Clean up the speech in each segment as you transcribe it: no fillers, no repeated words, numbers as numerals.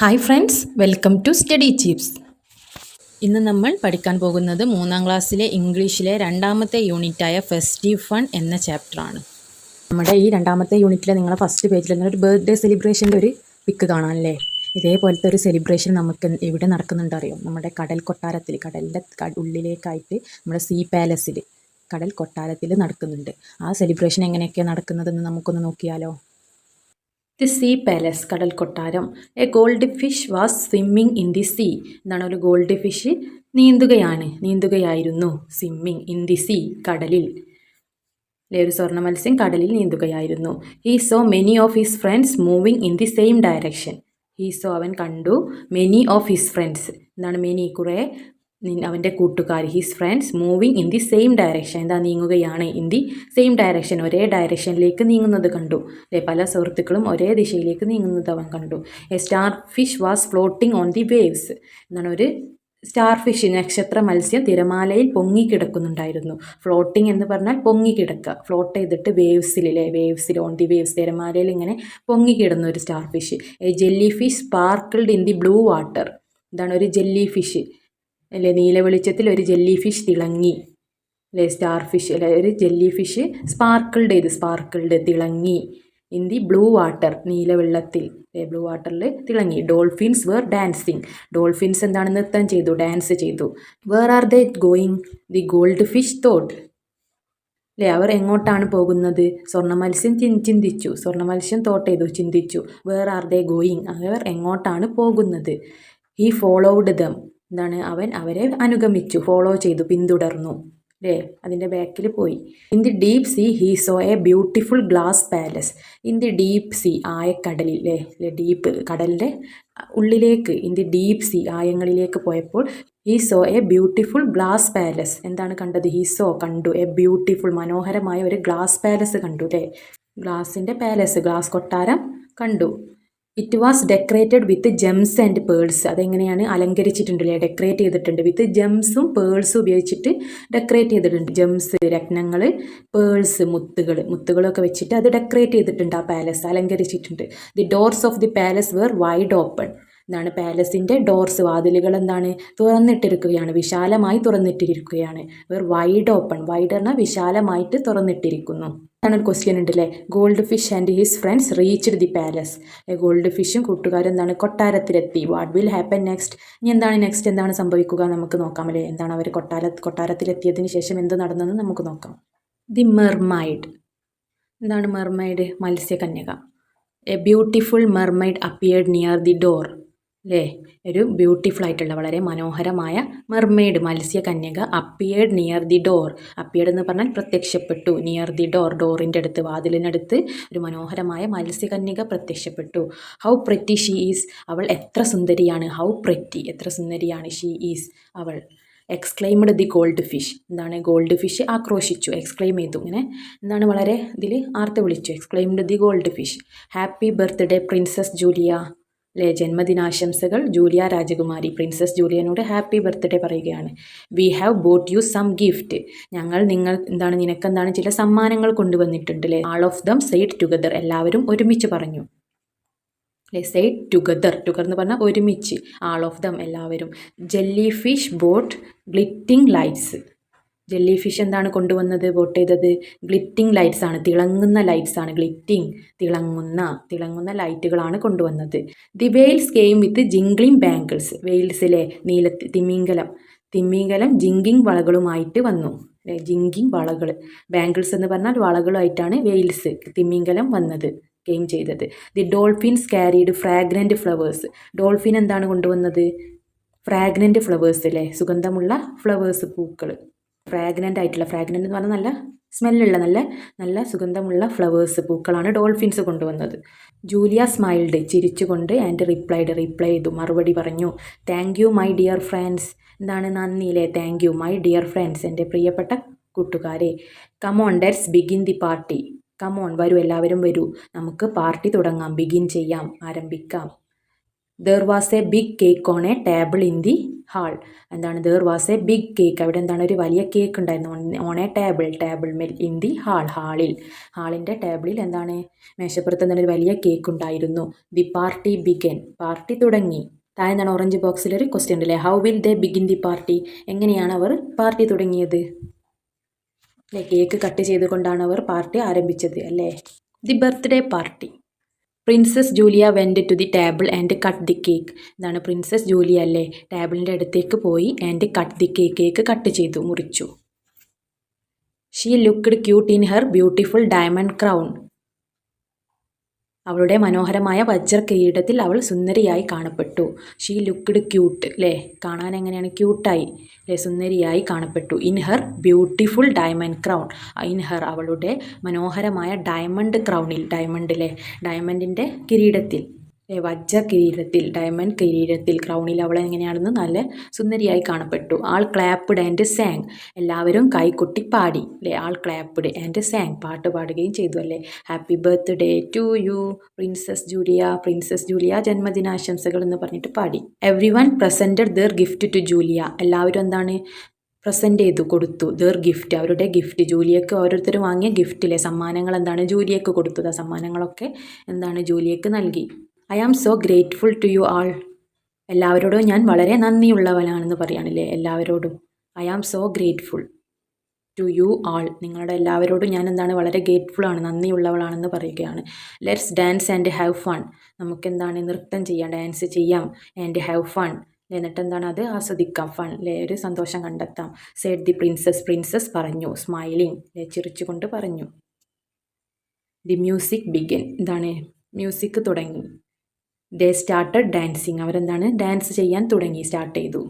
Hi friends, welcome to study chips. ഇന്ന് നമ്മൾ പഠിക്കാൻ പോകുന്നത് 3-ാം ക്ലാസ്സിലെ ഇംഗ്ലീഷിലെ രണ്ടാമത്തെ യൂണിറ്റായ ഫെസ്റ്റീവ് ഫൺ എന്ന ചാപ്റ്ററാണ്. നമ്മുടെ ഈ രണ്ടാമത്തെ യൂണിറ്റിലെ നിങ്ങളെ ഫസ്റ്റ് പേജിൽ ഒരു ബർത്ത്ഡേ സെലിബ്രേഷൻ്റെ ഒരു പിക്ക് കാണാനല്ലേ. ഇതേപോലത്തെ ഒരു സെലിബ്രേഷൻ നമുക്ക് എവിടെ നടക്കുന്നുണ്ട് അറിയോ? നമ്മുടെ കടൽ കൊട്ടാരത്തിൽ, കടലിൻ്റെ ഉള്ളിലേക്കായിട്ട് നമ്മുടെ സീ പാലസിൽ, കടൽ കൊട്ടാരത്തിൽ നടക്കുന്നുണ്ട്. ആ സെലിബ്രേഷൻ എങ്ങനെയൊക്കെയാണ് നടക്കുന്നതെന്ന് നമുക്കൊന്ന് നോക്കിയാലോ. ദി സീ പാലസ്, കടൽ കൊട്ടാരം. A gold fish was swimming in the sea. എന്താണ്? ഒരു ഗോൾഡ് ഫിഷ് നീന്തുകയായിരുന്നു. സ്വിമ്മിങ് ഇൻ ദി സീ, കടലിൽ. ഒരു സ്വർണ്ണ മത്സ്യം കടലിൽ നീന്തുകയായിരുന്നു. He saw many of his friends moving in the same direction. He saw, അവൻ കണ്ടു. മെനി ഓഫ് ഹിസ് ഫ്രണ്ട്സ്, എന്താണ് മെനി? കുറേ. അവൻ്റെ കൂട്ടുകാർ, his friends moving in the same direction, എന്താ? നീങ്ങുകയാണ്. ഇൻ ദി സെയിം ഡയറക്ഷൻ, ഒരേ ഡയറക്ഷനിലേക്ക് നീങ്ങുന്നത് കണ്ടു. പല സുഹൃത്തുക്കളും ഒരേ ദിശയിലേക്ക് നീങ്ങുന്നത് അവൻ കണ്ടു. A star fish was floating on the waves. എന്താണ്? ഒരു സ്റ്റാർ ഫിഷ്, നക്ഷത്ര മത്സ്യം തിരമാലയിൽ പൊങ്ങിക്കിടക്കുന്നുണ്ടായിരുന്നു. ഫ്ലോട്ടിംഗ് എന്ന് പറഞ്ഞാൽ പൊങ്ങിക്കിടക്കുക, ഫ്ലോട്ട് ചെയ്തിട്ട് വേവ്സിൽ ഓൺ ദി വേവ്സ്, തിരമാലയിൽ ഇങ്ങനെ പൊങ്ങിക്കിടന്ന ഒരു star fish. A jelly fish sparkled in the blue water. എന്താണ്? ഒരു ജെല്ലി ഫിഷ് അല്ലേ, നീല വെളിച്ചത്തിൽ ഒരു ജെല്ലി ഫിഷ് തിളങ്ങി അല്ലേ. സ്റ്റാർ ഫിഷ് അല്ലെ, ഒരു ജെല്ലി ഫിഷ് സ്പാർക്കിൾഡ് തിളങ്ങി. ഇൻ ദി ബ്ലൂ വാട്ടർ, നീല വെള്ളത്തിൽ, ബ്ലൂ വാട്ടറിൽ തിളങ്ങി. Dolphins where dancing. ഡോൾഫിൻസ് എന്താണ്? നൃത്തം ചെയ്തു, ഡാൻസ് ചെയ്തു. Where are they going? The gold fish thought. അല്ലേ, അവർ എങ്ങോട്ടാണ് പോകുന്നത്? സ്വർണ്ണ മത്സ്യം ചിന്തിച്ചു. സ്വർണ്ണ മത്സ്യം തോട്ട് ചെയ്തു, ചിന്തിച്ചു. Where are they going? അവർ എങ്ങോട്ടാണ് പോകുന്നത്? He followed them. എന്താണ്? അവൻ അവരെ അനുഗമിച്ചു, ഫോളോ ചെയ്തു, പിന്തുടർന്നു. അല്ലേ, അതിൻ്റെ ബാക്കിൽ പോയി. In the deep sea he saw a beautiful glass palace. In the deep sea, ആയക്കടലിൽ അല്ലേ, ഡീപ്പ് കടലിൻ്റെ ഉള്ളിലേക്ക്, ഇൻ ദി ഡീപ് സീ, ആയങ്ങളിലേക്ക് പോയപ്പോൾ he saw a beautiful glass palace. എന്താണ് കണ്ടത്? ഹീ സോ, കണ്ടു. എ ബ്യൂട്ടിഫുൾ, മനോഹരമായ ഒരു ഗ്ലാസ് പാലസ് കണ്ടു. അല്ലേ, ഗ്ലാസിൻ്റെ പാലസ്, ഗ്ലാസ് കൊട്ടാരം കണ്ടു. It was decorated with Gems and pearls. അതെങ്ങനെയാണ്? അലങ്കരിച്ചിട്ടുണ്ടല്ലേ, ഡെക്കറേറ്റ് ചെയ്തിട്ടുണ്ട്. വിത്ത് ജെംസും പേൾസും ഉപയോഗിച്ചിട്ട് ഡെക്കറേറ്റ് ചെയ്തിട്ടുണ്ട്. ജെംസ്, രത്നങ്ങൾ, പേൾസ്, മുത്തുകളൊക്കെ വെച്ചിട്ട് അത് ഡെക്കറേറ്റ് ചെയ്തിട്ടുണ്ട്. ആ പാലസ് അലങ്കരിച്ചിട്ടുണ്ട്. The doors of the palace were wide open. എന്താണ്? പാലസിൻ്റെ ഡോർസ്, വാതിലുകൾ എന്താണ്? തുറന്നിട്ടിരിക്കുകയാണ്, വിശാലമായി തുറന്നിട്ടിരിക്കുകയാണ്. Were wide open. വൈഡ് പറഞ്ഞാൽ വിശാലമായിട്ട് തുറന്നിട്ടിരിക്കുന്നു. ആണ് ഒരു ക്വസ്റ്റ്യൻ ഉണ്ടല്ലേ. Gold fish and his friends reached the palace. Gold ഫിഷും കൂട്ടുകാരും എന്താണ്? കൊട്ടാരത്തിലെത്തി. What will happen next? ഇനി എന്താണ് നെക്സ്റ്റ്? എന്താണ് സംഭവിക്കുക? നമുക്ക് നോക്കാം അല്ലേ. എന്താണ് അവർ കൊട്ടാരത്തിലെത്തിയതിന് ശേഷം എന്ത് നടന്നെന്ന് നമുക്ക് നോക്കാം. The mermaid. എന്താണ് മെർമൈഡ്? മത്സ്യകന്യക. A beautiful mermaid appeared near the door. അല്ലേ, ഒരു ബ്യൂട്ടിഫുൾ ആയിട്ടുള്ള, വളരെ മനോഹരമായ മെർമെയ്ഡ്, മത്സ്യകന്യക, appeared near the door. Appeared എന്ന് പറഞ്ഞാൽ പ്രത്യക്ഷപ്പെട്ടു. നിയർ ദി ഡോർ, ഡോറിൻ്റെ അടുത്ത്, വാതിലിനടുത്ത് ഒരു മനോഹരമായ മത്സ്യകന്യക പ്രത്യക്ഷപ്പെട്ടു. How pretty she is. അവൾ എത്ര സുന്ദരിയാണ്. ഹൗ പ്രെറ്റി, എത്ര സുന്ദരിയാണ്. ഷീ ഈസ്, അവൾ. Exclaimed the gold fish. എന്താണ്? ഗോൾഡ് ഫിഷ് ആക്രോശിച്ചു, എക്സ്ക്ലെയിം ചെയ്തു. ഇങ്ങനെ എന്താണ്? വളരെ ഇതിൽ ആർത്ത് വിളിച്ചു. Exclaimed the gold fish. Happy birthday princess Julia. അല്ലേ, ജന്മദിനാശംസകൾ ജൂലിയ രാജകുമാരി. പ്രിൻസസ് ജൂലിയനോട് ഹാപ്പി ബർത്ത്ഡേ പറയുകയാണ്. We have bought you some gift. നിനക്കെന്താണ് ചില സമ്മാനങ്ങൾ കൊണ്ടുവന്നിട്ടുണ്ട്. അല്ലേ, all of them said together. എല്ലാവരും ഒരുമിച്ച് പറഞ്ഞു. അല്ലേ, സെയ്ഡ് ടുഗദർ എന്ന് പറഞ്ഞാൽ ഒരുമിച്ച്. ആൾ ഓഫ് ദം, എല്ലാവരും. Jelly fish brought glittering lights. Jelly fish എന്താണ് കൊണ്ടുവന്നത്? ബോട്ട് ചെയ്തത് ഗ്ലിറ്റിംഗ് ലൈറ്റ്സ് ആണ്, തിളങ്ങുന്ന ലൈറ്റ്സ് ആണ്. ഗ്ലിറ്റിംഗ്, തിളങ്ങുന്ന ലൈറ്റുകളാണ് കൊണ്ടുവന്നത്. The whales came with jingling bangles. വെയിൽസിലെ തിമിംഗലം ജിങ്കിങ് വളകളുമായിട്ട് വന്നു. അല്ലേ, ജിങ്കിങ് വളകൾ. ബാംഗിൾസ് എന്ന് പറഞ്ഞാൽ വളകളുമായിട്ടാണ് വെയിൽസ്, തിമിംഗലം വന്നത്, കെയിം ചെയ്തത്. The dolphins carried fragrant flowers. Dolphin എന്താണ് കൊണ്ടുവന്നത്? Fragrant flowers. അല്ലേ, സുഗന്ധമുള്ള ഫ്ലവേഴ്സ്, പൂക്കൾ. ഫ്രാഗ്രൻ്റ് എന്ന് പറഞ്ഞാൽ നല്ല സ്മെല്ലുള്ള, നല്ല സുഗന്ധമുള്ള ഫ്ലവേഴ്സ്, പൂക്കളാണ് ഡോൾഫിൻസ് കൊണ്ടുവന്നത്. ജൂലിയ സ്മൈൽഡ്, ചിരിച്ചുകൊണ്ട്. ആൻഡ് റിപ്ലൈ ചെയ്തു, മറുപടി പറഞ്ഞു. Thank you my dear friends. എന്താണ്? നന്ദിയില്ലേ. Thank you my dear friends, എൻ്റെ പ്രിയപ്പെട്ട കൂട്ടുകാരെ. Come on let's begin the party. Come on, വരൂ, എല്ലാവരും വരൂ, നമുക്ക് പാർട്ടി തുടങ്ങാം. ബിഗിൻ ചെയ്യാം, ആരംഭിക്കാം. There was a big cake on a table in the hall. എന്താണ് there was a big cake, അവിടെ എന്താണ് ഒരു വലിയ കേക്ക് ഉണ്ടായിരുന്നു. ഓൺ എ ടേബിൾ മേൽ ഇൻ ദി ഹാളിൻ്റെ ടേബിളിൽ എന്താണ് മേശപ്പുറത്ത് എന്താണ് ഒരു വലിയ കേക്ക് ഉണ്ടായിരുന്നു. ദി പാർട്ടി ബിഗൻ, പാർട്ടി തുടങ്ങി. താഴെ എന്താണ് ഓറഞ്ച് ബോക്സിൽ ഒരു ക്വസ്റ്റ്യൻ ഉണ്ട് അല്ലേ. How will they begin the party, എങ്ങനെയാണ് അവർ പാർട്ടി തുടങ്ങിയത് അല്ലേ. കേക്ക് കട്ട് ചെയ്തുകൊണ്ടാണ് അവർ പാർട്ടി ആരംഭിച്ചത് അല്ലേ. The birthday party. Princess Julia went to the table and cut the cake. എന്താണ് പ്രിൻസസ് ജൂലിയ അല്ലേ ടേബിളിൻ്റെ അടുത്തേക്ക് പോയി and cut the cake, cake cut ചെയ്തു, മുറിച്ചു. She looked cute in her beautiful diamond crown. അവളുടെ മനോഹരമായ വജ്ര കിരീടത്തിൽ അവൾ സുന്ദരിയായി കാണപ്പെട്ടു. ഷീ ലുക്ക്ഡ് ക്യൂട്ട് അല്ലേ, കാണാൻ എങ്ങനെയാണ് ക്യൂട്ടായി അല്ലേ, സുന്ദരിയായി കാണപ്പെട്ടു. In her beautiful diamond crown, in her അവളുടെ മനോഹരമായ ഡയമണ്ട് ക്രൗണിൽ, ഡയമണ്ട് അല്ലേ ഡയമണ്ടിൻ്റെ കിരീടത്തിൽ വജ്ര കിരീടത്തിൽ, ഡയമണ്ട് കിരീടത്തിൽ, ക്രൗണിൽ അവൾ എങ്ങനെയാണെന്ന് നല്ല സുന്ദരിയായി കാണപ്പെട്ടു. ആൾ ക്ലാപ്പ്ഡ് ആൻഡ് സാങ്, എല്ലാവരും കൈകൊട്ടി പാടി അല്ലേ. ആൾ ക്ലാപ്പ്ഡ് ആൻഡ് സാങ്, പാട്ട് പാടുകയും ചെയ്തു അല്ലേ. Happy birthday to you princess Julia, princess Julia ജന്മദിനാശംസകൾ എന്ന് പറഞ്ഞിട്ട് പാടി. Everyone presented their gift to Julia, എല്ലാവരും എന്താണ് പ്രസൻറ്റ് ചെയ്തു, കൊടുത്തു. ദർ ഗിഫ്റ്റ്, അവരുടെ ഗിഫ്റ്റ്, ജൂലിയക്ക് ഓരോരുത്തരും വാങ്ങിയ ഗിഫ്റ്റിലെ സമ്മാനങ്ങൾ എന്താണ് ജൂലിയക്ക് കൊടുത്തത്. ആ സമ്മാനങ്ങളൊക്കെ എന്താണ് ജൂലിയക്ക് നൽകി. I am so grateful to you all, എല്ലാവരോടും ഞാൻ വളരെ നന്ദിയുള്ളവനാണെന്ന് പറയാനില്ലേ എല്ലാവരോടും. I am so grateful to you all, നിങ്ങളുടെ എല്ലാവരോടും ഞാൻ എന്താണ് വളരെ ഗ്രേറ്റ്ഫുൾ ആണ്, നന്ദിയുള്ളവളാണെന്ന് പറയുകയാണ്. Let's dance and have fun, നമുക്കെന്താണ് നൃത്തം ചെയ്യാം, ഡാൻസ് ചെയ്യാം. ആൻഡ് ഹാവ് ഫൺ, എന്നിട്ട് എന്താണ് അത് ആസ്വദിക്കാം. ഫൺ അല്ലേ, ഒരു സന്തോഷം കണ്ടെത്താം. സെഡ് ദി പ്രിൻസസ്, പ്രിൻസസ് പറഞ്ഞു. സ്മൈലിംഗ് അല്ലേ, ചിരിച്ചുകൊണ്ട് പറഞ്ഞു. ദി മ്യൂസിക് ബിഗൻ, എന്താണ് മ്യൂസിക് തുടങ്ങി. ദേ സ്റ്റാർട്ടഡ് ഡാൻസിങ്, അവരെന്താണ് ഡാൻസ് ചെയ്യാൻ തുടങ്ങി, സ്റ്റാർട്ട് ചെയ്തു.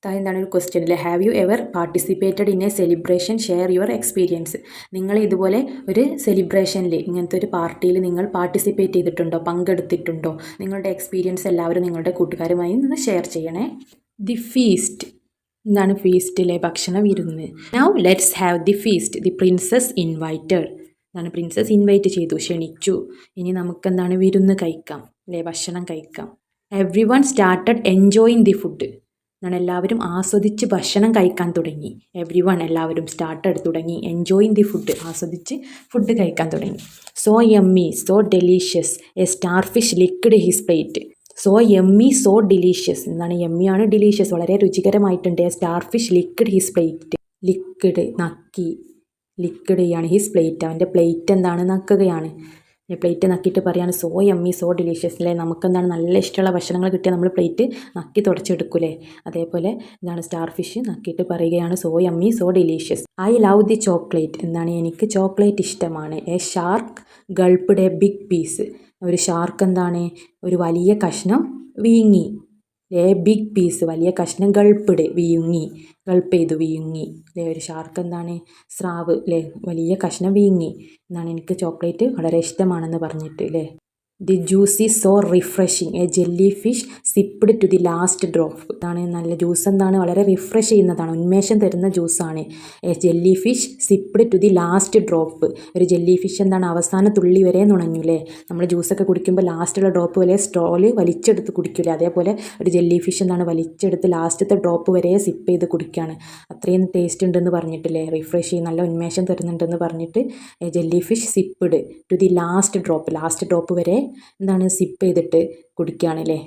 എന്താണ് ഒരു ക്വസ്റ്റ്യൻ അല്ലേ. Have you ever participated in A celebration, share your experience. നിങ്ങൾ ഇതുപോലെ ഒരു സെലിബ്രേഷനിൽ, ഇങ്ങനത്തെ ഒരു പാർട്ടിയിൽ നിങ്ങൾ പാർട്ടിസിപ്പേറ്റ് ചെയ്തിട്ടുണ്ടോ, പങ്കെടുത്തിട്ടുണ്ടോ? നിങ്ങളുടെ എക്സ്പീരിയൻസ് എല്ലാവരും നിങ്ങളുടെ കൂട്ടുകാരുമായി നിന്ന് ഷെയർ ചെയ്യണേ. ദി ഫീസ്റ്റ്, എന്താണ് ഫീസ്റ്റിലെ ഭക്ഷണ വിരുന്ന്. Now let's have the feast. The princess invited, എന്താണ് പ്രിൻസസ് ഇൻവൈറ്റ് ചെയ്തു, ക്ഷണിച്ചു. ഇനി നമുക്കെന്താണ് വിരുന്ന് കഴിക്കാം അല്ലേ, ഭക്ഷണം കഴിക്കാം. Everyone started enjoying the food, എന്താണ് എല്ലാവരും ആസ്വദിച്ച് ഭക്ഷണം കഴിക്കാൻ തുടങ്ങി. എവ്രി വൺ എല്ലാവരും സ്റ്റാർട്ടഡ് തുടങ്ങി, എൻജോയിങ് ദി ഫുഡ് ആസ്വദിച്ച് ഫുഡ് കഴിക്കാൻ തുടങ്ങി. So yummy so delicious a star fish licked his plate. So yummy so delicious, എന്താണ് യമ്മിയാണ് ഡിലീഷ്യസ് വളരെ രുചികരമായിട്ടുണ്ട്. A star fish licked his plate, ലിക്ക്ഡ് നക്കി, ലിക്വിഡ് ചെയ്യാണ്. ഹിസ് പ്ലേറ്റ്, അവൻ്റെ പ്ലേറ്റ് എന്താണ് നക്കുകയാണ്. പ്ലേറ്റ് നക്കിയിട്ട് പറയാണ് സോ യമ്മി സോ ഡിലീഷ്യസ് അല്ലേ. നമുക്കെന്താണ് നല്ല ഇഷ്ടമുള്ള ഭക്ഷണങ്ങൾ കിട്ടിയാൽ നമ്മൾ പ്ലേറ്റ് നക്കി തുടച്ചെടുക്കൂലേ, അതേപോലെ എന്താണ് സ്റ്റാർ ഫിഷ് നക്കിയിട്ട് പറയുകയാണ് so yummy so delicious. I love the chocolate, എന്താണ് എനിക്ക് ചോക്ലേറ്റ് ഇഷ്ടമാണ്. A shark gulped a big piece, ഒരു ഷാർക്ക് എന്താണ് ഒരു വലിയ കഷ്ണം വീങ്ങി. എ ബിഗ് പീസ് വലിയ കഷ്ണം, ഗൾപ്പ്ഡ് വിഴുങ്ങി, ഗൾപ്പ് ചെയ്തു വിഴുങ്ങി അല്ലേ. ഒരു ഷാർക്ക് എന്താണ് സ്രാവ് അല്ലേ, വലിയ കഷ്ണം വീങ്ങി. എന്താണ് എനിക്ക് ചോക്ലേറ്റ് വളരെ ഇഷ്ടമാണെന്ന് പറഞ്ഞിട്ട് അല്ലേ. The juice is so refreshing a jelly fish sipped to the last drop, ഇതാണ് നല്ല ജ്യൂസ് എന്താണ് വളരെ റിഫ്രഷ് ചെയ്യുന്നതാണ്, ഉന്മേഷം തരുന്ന ജ്യൂസാണ്. A jelly fish sipped to the last drop, ഒരു ജെല്ലി ഫിഷ് എന്താണ് അവസാന തുള്ളി വരെ നുണഞ്ഞു അല്ലേ. നമ്മൾ ജ്യൂസൊക്കെ കുടിക്കുമ്പോൾ ലാസ്റ്റുള്ള ഡ്രോപ്പ് വരെ സ്ട്രോല് വലിച്ചെടുത്ത് കുടിക്കില്ലേ, അതേപോലെ ഒരു ജെല്ലി ഫിഷ് എന്താണ് വലിച്ചെടുത്ത് ലാസ്റ്റത്തെ ഡ്രോപ്പ് വരെ സിപ്പ് ചെയ്ത് കുടിക്കുകയാണ്. അത്രയും ടേസ്റ്റ് ഉണ്ടെന്ന് പറഞ്ഞിട്ടില്ലേ, റിഫ്രഷ് ചെയ്യും നല്ല ഉന്മേഷം തരുന്നുണ്ടെന്ന് പറഞ്ഞിട്ട് jelly fish sipped to the last drop വരെ എന്താണ് സിപ്പ് ചെയ്തിട്ട് കുടിക്കുകയാണല്ലേ.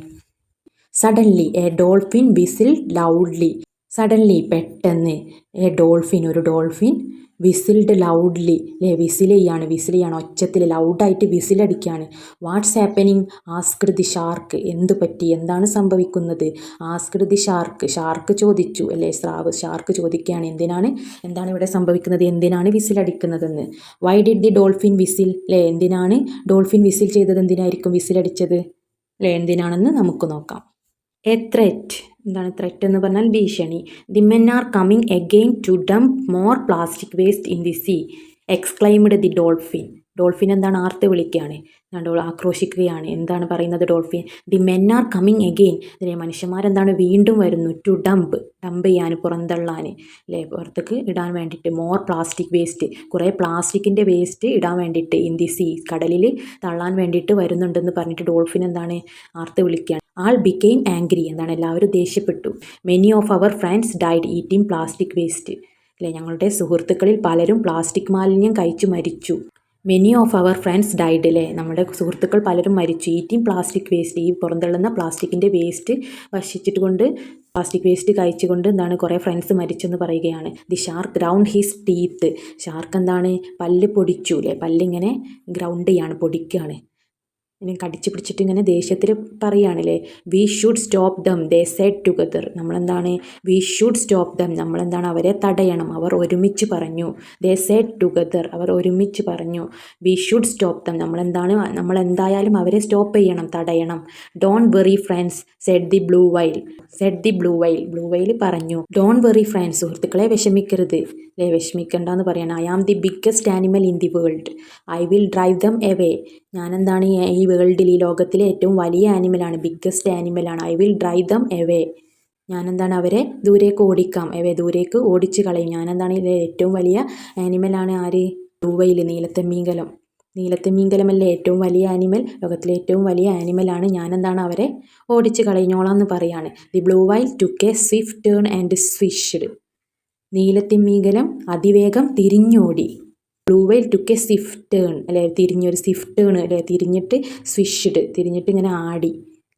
Suddenly a dolphin whistle loudly, suddenly പെട്ടെന്ന് എ ഡോൾഫിൻ ഒരു ഡോൾഫിൻ വിസിൽഡ് ലൗഡ്ലി അല്ലേ, വിസിൽ ചെയ്യാണ് ഒച്ചത്തിൽ ലൗഡായിട്ട് വിസിലടിക്കുകയാണ്. What's happening asked the shark, എന്തു പറ്റി എന്താണ് സംഭവിക്കുന്നത്. ആസ്ക്ഡ് ദി ഷാർക്ക് ചോദിച്ചു അല്ലേ, ഷാർക്ക് ചോദിക്കുകയാണ് എന്താണ് ഇവിടെ സംഭവിക്കുന്നത്, എന്തിനാണ് വിസിലടിക്കുന്നതെന്ന്. Why did the dolphin whistle അല്ലേ, എന്തിനാണ് ഡോൾഫിൻ വിസിൽ ചെയ്തത്, എന്തിനായിരിക്കും വിസിലടിച്ചത് അല്ലേ, എന്തിനാണെന്ന് നമുക്ക് നോക്കാം. എ ത്രെറ്റ്, എന്താണ് ത്രെറ്റ് എന്ന് പറഞ്ഞാൽ ഭീഷണി. The men are coming again to dump more plastic waste in the sea exclaimed the dolphin, dolphin എന്താണ് ആർത്ത് വിളിക്കുകയാണ്, ആക്രോശിക്കുകയാണ്. എന്താണ് പറയുന്നത് dolphin? The men are coming again. അതിലെ മനുഷ്യന്മാരെന്താണ് വീണ്ടും വരുന്നു. ടു ഡംപ് ചെയ്യാൻ, പുറന്തള്ളാൻ അല്ലേ, പുറത്തേക്ക് ഇടാൻ വേണ്ടിയിട്ട്. മോർ പ്ലാസ്റ്റിക് വേസ്റ്റ്, കുറേ പ്ലാസ്റ്റിക്കിൻ്റെ വേസ്റ്റ് ഇടാൻ വേണ്ടിയിട്ട്. ഇൻ ദി സീ, കടലിൽ തള്ളാൻ വേണ്ടിയിട്ട് വരുന്നുണ്ടെന്ന് പറഞ്ഞിട്ട് ഡോൾഫിൻ എന്താണ് ആർത്ത് വിളിക്കുകയാണ്. ആൾ ബിക്കെയിം ആംഗ്രി, എന്താണ് എല്ലാവരും ദേഷ്യപ്പെട്ടു. Many of our friends died eating plastic waste അല്ലേ, ഞങ്ങളുടെ സുഹൃത്തുക്കളിൽ പലരും പ്ലാസ്റ്റിക് മാലിന്യം കഴിച്ചു മരിച്ചു. Many of our friends died അല്ലേ, നമ്മുടെ സുഹൃത്തുക്കൾ പലരും മരിച്ചു. ഈറ്റിംഗ് പ്ലാസ്റ്റിക് വേസ്റ്റ്, ഈ പുറന്തള്ളുന്ന പ്ലാസ്റ്റിക്കിൻ്റെ വേസ്റ്റ് ഭക്ഷിച്ചിട്ട് കൊണ്ട്, പ്ലാസ്റ്റിക് വേസ്റ്റ് കഴിച്ചുകൊണ്ട് എന്താണ് കുറേ ഫ്രണ്ട്സ് മരിച്ചെന്ന് പറയുകയാണ്. The shark ground his teeth, shark എന്താണ് പല്ല് പൊടിച്ചു അല്ലേ, പല്ലിങ്ങനെ ഗ്രൗണ്ട് ചെയ്യാണ്, പൊടിക്കുകയാണ്. ഇങ്ങനെ കടിച്ചു പിടിച്ചിട്ട് ഇങ്ങനെ ദേഷ്യത്തിൽ പറയുകയാണല്ലേ. We should stop them they said together, നമ്മളെന്താണ് വി ഷുഡ് സ്റ്റോപ്പ് ദം, നമ്മളെന്താണ് അവരെ തടയണം, അവർ ഒരുമിച്ച് പറഞ്ഞു. ദേ സെഡ് ടുഗദർ, അവർ ഒരുമിച്ച് പറഞ്ഞു. വി ഷുഡ് സ്റ്റോപ്പ് ദം, നമ്മളെന്തായാലും അവരെ സ്റ്റോപ്പ് ചെയ്യണം, തടയണം. Don't worry friends said the blue whale, blue whale പറഞ്ഞു. ഡോണ്ട് വെറി ഫ്രണ്ട്സ്, സുഹൃത്തുക്കളെ വിഷമിക്കരുത് അല്ലേ, വിഷമിക്കണ്ടെന്ന് പറയണം. I am the biggest animal in the world, I will drive them away, ഞാനെന്താണ് ഈ വേൾഡിൽ, ഈ ലോകത്തിലെ ഏറ്റവും വലിയ ആനിമലാണ്, ബിഗ്ഗസ്റ്റ് ആനിമലാണ്. I will drive them away, ഞാനെന്താണ് അവരെ ദൂരേക്ക് ഓടിക്കാം, എവേ ദൂരേക്ക് ഓടിച്ച് കളയും. ഞാനെന്താണ് ഏറ്റവും വലിയ ആനിമലാണ് ആര്? ബ്ലൂ വൈൽ, നീലത്തിമീങ്കലമല്ലേ ഏറ്റവും വലിയ ആനിമൽ, ലോകത്തിലെ ഏറ്റവും വലിയ ആനിമലാണ്. ഞാനെന്താണ് അവരെ ഓടിച്ച് കളഞ്ഞോളാം എന്ന് പറയാണ്. The blue whale took a swift turn and swished, നീലത്തിമീങ്കലം അതിവേഗം തിരിഞ്ഞോടി. Blue whale took a swift turn അല്ലേ, തിരിഞ്ഞൊരു സ്വിഫ്റ്റ് ടേൺ അല്ലേ, തിരിഞ്ഞിട്ട് സ്വിഷ്ഡ്, തിരിഞ്ഞിട്ട് ഇങ്ങനെ ആടി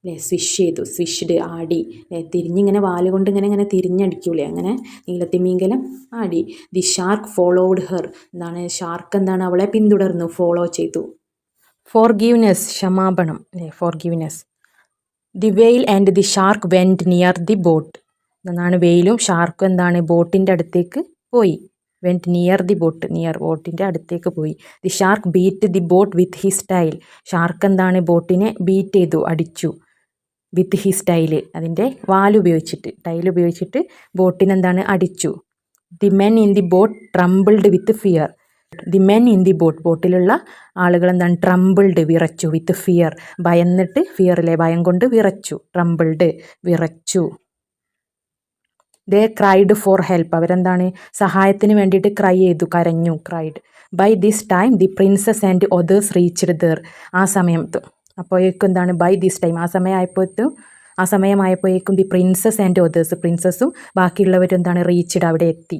അല്ലേ, സ്വിഷ് ചെയ്തു, സ്വിഷ്ഡ് ആടി അല്ലേ, തിരിഞ്ഞിങ്ങനെ വാല് കൊണ്ട് ഇങ്ങനെ തിരിഞ്ഞടിക്കൂലേ, അങ്ങനെ നീലത്തിമീങ്കലം ആടി. ദി ഷാർക്ക് ഫോളോഡ് ഹെർ, എന്താണ് ഷാർക്ക് എന്താണ് അവളെ പിന്തുടർന്നു, ഫോളോ ചെയ്തു. ഫോർഗീവ്നെസ്, ക്ഷമാപണം അല്ലേ, forgiveness. The whale and the shark went near the boat, എന്നാണ് വെയിലും ഷാർക്കും എന്താണ് ബോട്ടിൻ്റെ അടുത്തേക്ക് പോയി. Went near the boat, near ബോട്ടിൻ്റെ അടുത്തേക്ക് പോയി. The shark beat the boat with his tail, shark എന്താണ് ബോട്ടിനെ ബീറ്റ് ചെയ്തു, അടിച്ചു. വിത്ത് ഹിസ് ടൈൽ, അതിൻ്റെ വാലുപയോഗിച്ചിട്ട്, ടൈൽ ഉപയോഗിച്ചിട്ട് ബോട്ടിനെന്താണ് അടിച്ചു. The men in the boat trembled with fear, the men in the boat, ബോട്ടിലുള്ള ആളുകൾ എന്താണ് ട്രംബിൾഡ് വിറച്ചു, വിത്ത് ഫിയർ ഭയന്നിട്ട്, ഫിയറിലെ ഭയം കൊണ്ട് വിറച്ചു, ട്രംബിൾഡ് വിറച്ചു. ദേ ക്രൈഡ് ഫോർ ഹെൽപ്പ്, അവരെന്താണ് സഹായത്തിന് വേണ്ടിയിട്ട് ക്രൈ ചെയ്തു, കരഞ്ഞു, cried. By this time the princess and others reached there, ആ സമയത്ത് അപ്പോഴേക്കും എന്താണ് ബൈ ദിസ് ടൈം, ആ സമയമായപ്പോഴേക്കും ദി പ്രിൻസസ് ആൻഡ് ഒതേഴ്സ്, പ്രിൻസസും ബാക്കിയുള്ളവരും എന്താണ് റീച്ച്ഡ്, അവിടെ എത്തി.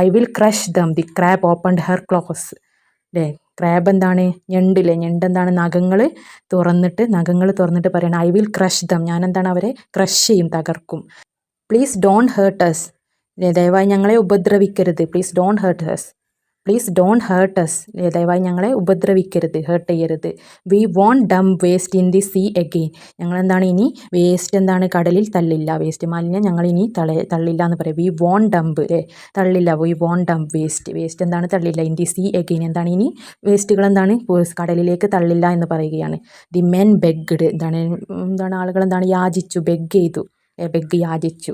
I will crush them, the crab opened her claws അല്ലേ, ക്രാബ് എന്താണ് ഞണ്ടില്ലേ, ഞണ്ടെന്താണ് നഖങ്ങൾ തുറന്നിട്ട് പറയണം. ഐ വിൽ ക്രഷ് ദം, ഞാനെന്താണ് അവരെ ക്രഷ് ചെയ്യും, തകർക്കും. പ്ലീസ് ഡോണ്ട് ഹേർട്ട് അസ്, ദയവായി ഞങ്ങളെ ഉപദ്രവിക്കരുത്. പ്ലീസ് ഡോണ്ട് ഹേർട്ട് അസ്, ദയവായി ഞങ്ങളെ ഉപദ്രവിക്കരുത്, ഹേർട്ട് ചെയ്യരുത്. We won't dump waste in the sea again, ഞങ്ങളെന്താണ് ഇനി വേസ്റ്റ് എന്താണ് കടലിൽ തള്ളില്ല, വേസ്റ്റ് മാലിന്യം ഞങ്ങൾ ഇനി തള്ളില്ല എന്ന് പറയും. വി വോണ്ട് ഡംപ് അല്ലേ, തള്ളില്ല, വി വോണ്ട് ഡംപ് വേസ്റ്റ് എന്താണ് തള്ളില്ല. ഇൻ ദി സീ അഗെയിൻ, എന്താണ് ഇനി വേസ്റ്റുകൾ എന്താണ് കടലിലേക്ക് തള്ളില്ല എന്ന് പറയുകയാണ്. ദി മെൻ ബെഗ്ഡ്, എന്താണ് ആളുകൾ എന്താണ് യാചിച്ചു, യാചിച്ചു.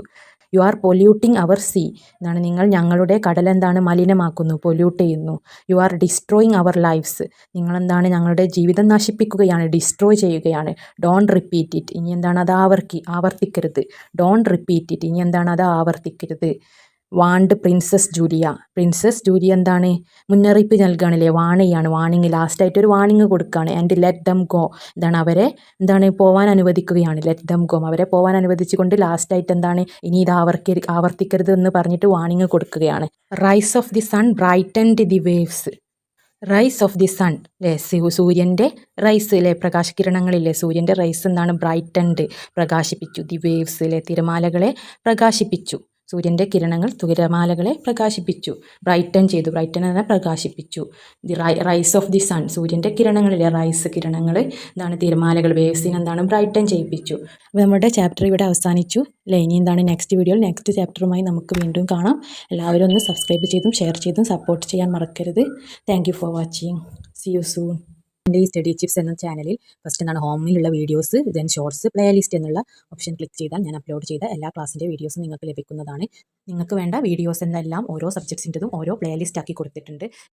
You are polluting our sea, എന്താണ് നിങ്ങൾ ഞങ്ങളുടെ കടലെന്താണ് മലിനമാക്കുന്നു, പൊല്യൂട്ട് ചെയ്യുന്നു. You are destroying our lifes, നിങ്ങളെന്താണ് ഞങ്ങളുടെ ജീവിതം നശിപ്പിക്കുകയാണ്, ഡിസ്ട്രോയ് ചെയ്യുകയാണ്. ഡോണ്ട് റിപ്പീറ്റ് ഇറ്റ്, ഇനി എന്താണ് അത് ആവർത്തിക്കരുത്. ഡോണ്ട് റിപ്പീറ്റ് ഇറ്റ്, ഇനി എന്താണ് അത് ആവർത്തിക്കരുത്. വാണ്ട് പ്രിൻസസ് ജൂലിയ എന്താണ് മുന്നറിയിപ്പ് നൽകുകയാണല്ലേ, വാണിംഗ്, ലാസ്റ്റായിട്ട് ഒരു വാണിംഗ് കൊടുക്കുകയാണ്. ആൻഡ് ലെറ്റ് ദം ഗോ, അവരെ പോവാൻ അനുവദിക്കുകയാണ്. ലെറ്റ് ദം ഗോ, അവരെ പോവാൻ അനുവദിച്ചുകൊണ്ട് ലാസ്റ്റായിട്ട് ഇനി ഇത് ആവർത്തിക്കരുത് എന്ന് പറഞ്ഞിട്ട് വാണിംഗ് കൊടുക്കുകയാണ്. Rise of the sun brightened the waves, rise of the sun അല്ലേ, സൂര്യൻ്റെ റൈസ് അല്ലേ, പ്രകാശകിരണങ്ങളില്ലേ, സൂര്യൻ്റെ റൈസ് ബ്രൈറ്റൻഡ് പ്രകാശിപ്പിച്ചു. ദി വേവ്സ് അല്ലേ, തിരമാലകളെ പ്രകാശിപ്പിച്ചു. സൂര്യൻ്റെ കിരണങ്ങൾ തിരമാലകളെ പ്രകാശിപ്പിച്ചു, ബ്രൈറ്റൻ ചെയ്തു, പ്രകാശിപ്പിച്ചു. The rise of the sun, സൂര്യൻ്റെ കിരണങ്ങളിലെ റൈസ്, കിരണങ്ങൾ തിരമാലകൾ, വേവ്സിനെ ബ്രൈറ്റൻ ചെയ്യിപ്പിച്ചു. അപ്പോൾ നമ്മുടെ ചാപ്റ്റർ ഇവിടെ അവസാനിച്ചു അല്ലേ. ഇനി നെക്സ്റ്റ് വീഡിയോയിൽ നെക്സ്റ്റ് ചാപ്റ്ററുമായി നമുക്ക് വീണ്ടും കാണാം. എല്ലാവരും ഒന്ന് സബ്സ്ക്രൈബ് ചെയ്തും ഷെയർ ചെയ്തും സപ്പോർട്ട് ചെയ്യാൻ മറക്കരുത്. Thank you for watching. See you soon. എൻ്റെ ഈ സ്റ്റഡി ചിപ്സ് എന്ന ചാനലിൽ ഫസ്റ്റ് ഹോമിലുള്ള വീഡിയോസ്, ദെൻ ഷോർട്സ്, പ്ലേലിസ്റ്റ് എന്നുള്ള ഓപ്ഷൻ ക്ലിക്ക് ചെയ്താൽ ഞാൻ അപ്ലോഡ് ചെയ്ത എല്ലാ ക്ലാസ്സിൻ്റെ വീഡിയോസും നിങ്ങൾക്ക് ലഭിക്കുന്നതാണ്. നിങ്ങൾക്ക് വേണ്ട വീഡിയോസ് എന്നെല്ലാം ഓരോ സബ്ജക്ട്സിൻ്റെതും ഓരോ പ്ലേലിസ്റ്റ് ആക്കി കൊടുത്തിട്ടുണ്ട്.